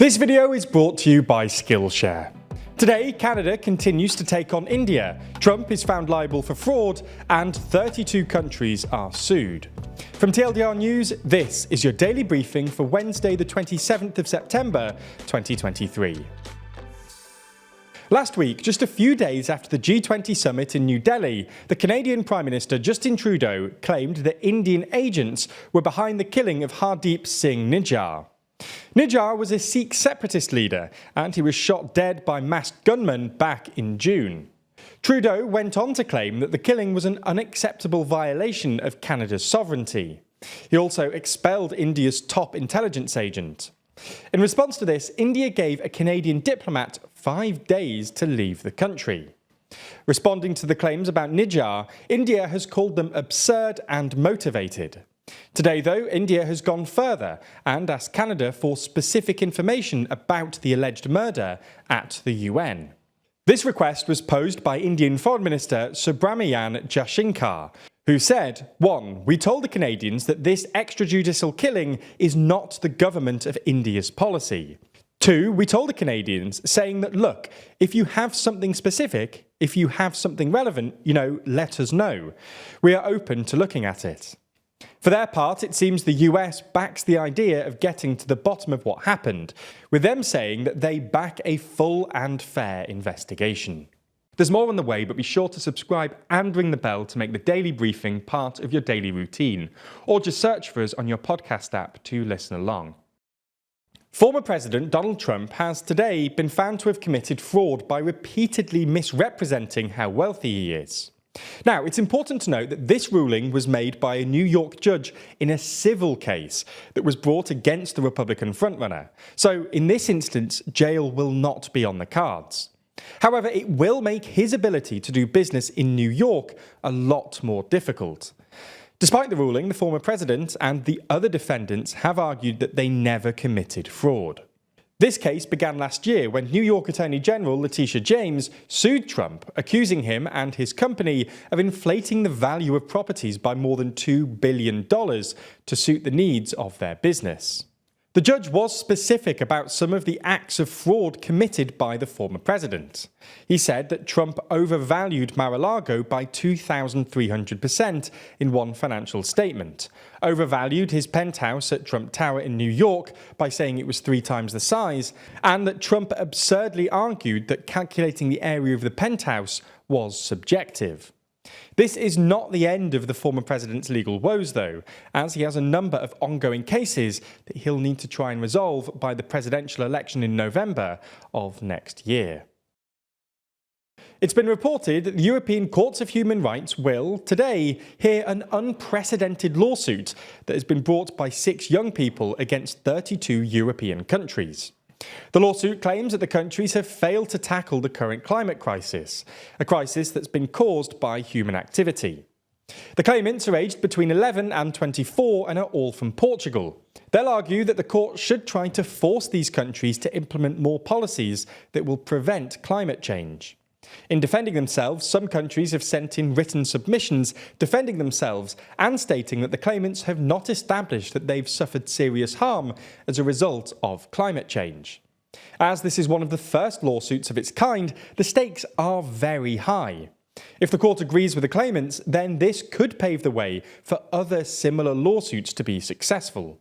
This video is brought to you by Skillshare. Today, Canada continues to take on India, Trump is found liable for fraud, and 32 countries are sued. From TLDR News, this is your daily briefing for Wednesday the 27th of September 2023. Last week, just a few days after the G20 summit in New Delhi, the Canadian Prime Minister Justin Trudeau claimed that Indian agents were behind the killing of Hardeep Singh Nijjar. Nijjar was a Sikh separatist leader, and he was shot dead by masked gunmen back in June. Trudeau went on to claim that the killing was an unacceptable violation of Canada's sovereignty. He also expelled India's top intelligence agent. In response to this, India gave a Canadian diplomat 5 days to leave the country. Responding to the claims about Nijjar, India has called them absurd and motivated. Today, though, India has gone further and asked Canada for specific information about the alleged murder at the UN. This request was posed by Indian Foreign Minister Subrahmanyam Jaishankar, who said, 1. We told the Canadians that this extrajudicial killing is not the government of India's policy. 2. We told the Canadians, saying that, look, if you have something specific, if you have something relevant, let us know. We are open to looking at it. For their part, it seems the US backs the idea of getting to the bottom of what happened, with them saying that they back a full and fair investigation. There's more on the way, but be sure to subscribe and ring the bell to make the daily briefing part of your daily routine, or just search for us on your podcast app to listen along. Former President Donald Trump has today been found to have committed fraud by repeatedly misrepresenting how wealthy he is. Now, it's important to note that this ruling was made by a New York judge in a civil case that was brought against the Republican frontrunner. So, in this instance, jail will not be on the cards. However, it will make his ability to do business in New York a lot more difficult. Despite the ruling, the former president and the other defendants have argued that they never committed fraud. This case began last year when New York Attorney General Letitia James sued Trump, accusing him and his company of inflating the value of properties by more than $2 billion to suit the needs of their business. The judge was specific about some of the acts of fraud committed by the former president. He said that Trump overvalued Mar-a-Lago by 2,300% in one financial statement, overvalued his penthouse at Trump Tower in New York by saying it was 3 times the size, and that Trump absurdly argued that calculating the area of the penthouse was subjective. This is not the end of the former president's legal woes, though, as he has a number of ongoing cases that he'll need to try and resolve by the presidential election in November of next year. It's been reported that the European Courts of Human Rights will, today, hear an unprecedented lawsuit that has been brought by 6 young people against 32 European countries. The lawsuit claims that the countries have failed to tackle the current climate crisis, a crisis that's been caused by human activity. The claimants are aged between 11 and 24 and are all from Portugal. They'll argue that the court should try to force these countries to implement more policies that will prevent climate change. In defending themselves, some countries have sent in written submissions defending themselves and stating that the claimants have not established that they've suffered serious harm as a result of climate change. As this is one of the first lawsuits of its kind, the stakes are very high. If the court agrees with the claimants, then this could pave the way for other similar lawsuits to be successful.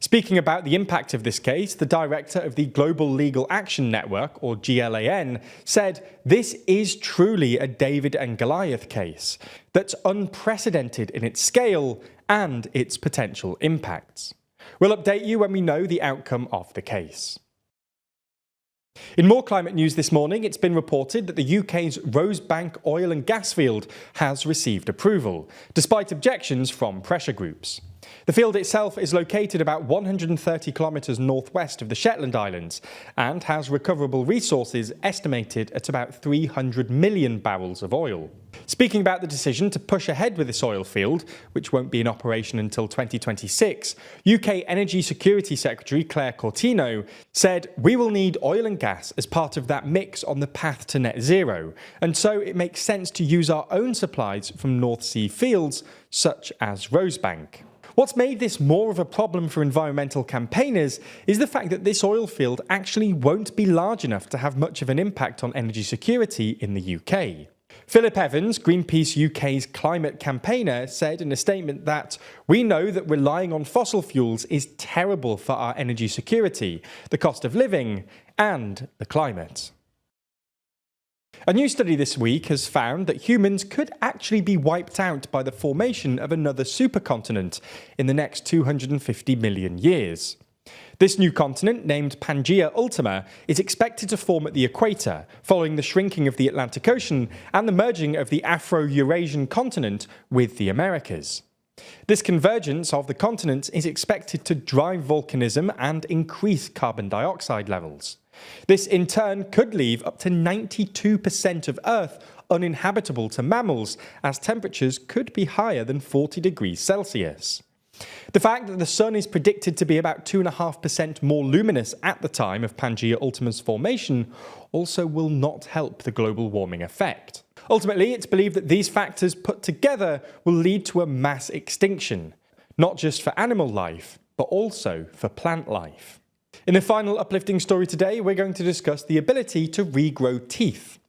Speaking about the impact of this case, the director of the Global Legal Action Network, or GLAN, said, "This is truly a David and Goliath case that's unprecedented in its scale and its potential impacts." We'll update you when we know the outcome of the case. In more climate news this morning, it's been reported that the UK's Rosebank oil and gas field has received approval, despite objections from pressure groups. The field itself is located about 130 kilometres northwest of the Shetland Islands and has recoverable resources estimated at about 300 million barrels of oil. Speaking about the decision to push ahead with this oil field, which won't be in operation until 2026, UK Energy Security Secretary Claire Cortino said, "We will need oil and gas as part of that mix on the path to net zero, and so it makes sense to use our own supplies from North Sea fields such as Rosebank." What's made this more of a problem for environmental campaigners is the fact that this oil field actually won't be large enough to have much of an impact on energy security in the UK. Philip Evans, Greenpeace UK's climate campaigner, said in a statement that "We know that relying on fossil fuels is terrible for our energy security, the cost of living, and the climate." A new study this week has found that humans could actually be wiped out by the formation of another supercontinent in the next 250 million years. This new continent, named Pangaea Ultima, is expected to form at the equator, following the shrinking of the Atlantic Ocean and the merging of the Afro-Eurasian continent with the Americas. This convergence of the continents is expected to drive volcanism and increase carbon dioxide levels. This in turn could leave up to 92% of Earth uninhabitable to mammals, as temperatures could be higher than 40 degrees Celsius. The fact that the Sun is predicted to be about 2.5% more luminous at the time of Pangaea Ultima's formation also will not help the global warming effect. Ultimately, it's believed that these factors put together will lead to a mass extinction, not just for animal life, but also for plant life. In the final uplifting story today, we're going to discuss the ability to regrow teeth.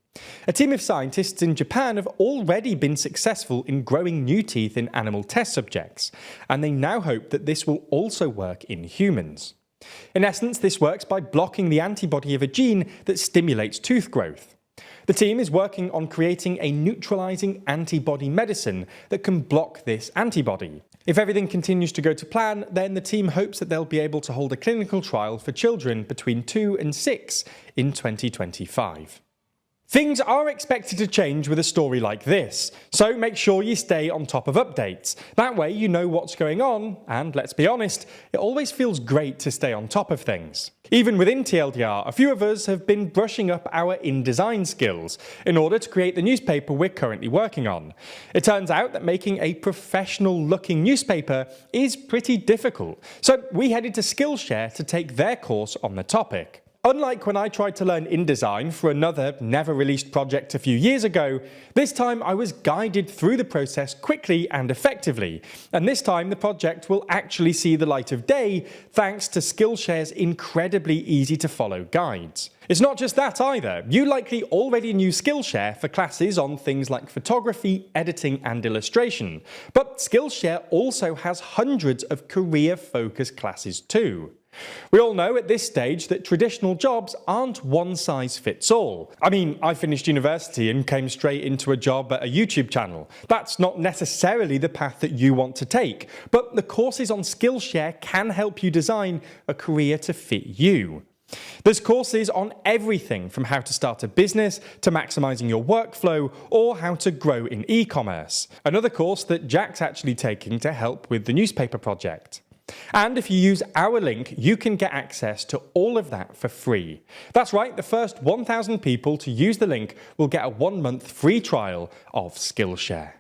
A team of scientists in Japan have already been successful in growing new teeth in animal test subjects, and they now hope that this will also work in humans. In essence, this works by blocking the antibody of a gene that stimulates tooth growth. The team is working on creating a neutralizing antibody medicine that can block this antibody. If everything continues to go to plan, then the team hopes that they'll be able to hold a clinical trial for children between 2 and 6 in 2025. Things are expected to change with a story like this, so make sure you stay on top of updates. That way you know what's going on, and let's be honest, it always feels great to stay on top of things. Even within TLDR, a few of us have been brushing up our InDesign skills in order to create the newspaper we're currently working on. It turns out that making a professional-looking newspaper is pretty difficult, so we headed to Skillshare to take their course on the topic. Unlike when I tried to learn InDesign for another never-released project a few years ago, this time I was guided through the process quickly and effectively, and this time the project will actually see the light of day thanks to Skillshare's incredibly easy-to-follow guides. It's not just that either. You likely already knew Skillshare for classes on things like photography, editing and illustration, but Skillshare also has hundreds of career-focused classes too. We all know at this stage that traditional jobs aren't one size fits all. I mean, I finished university and came straight into a job at a YouTube channel. That's not necessarily the path that you want to take, but the courses on Skillshare can help you design a career to fit you. There's courses on everything from how to start a business to maximizing your workflow or how to grow in e-commerce. Another course that Jack's actually taking to help with the newspaper project. And if you use our link, you can get access to all of that for free. That's right, the first 1,000 people to use the link will get a 1-month free trial of Skillshare.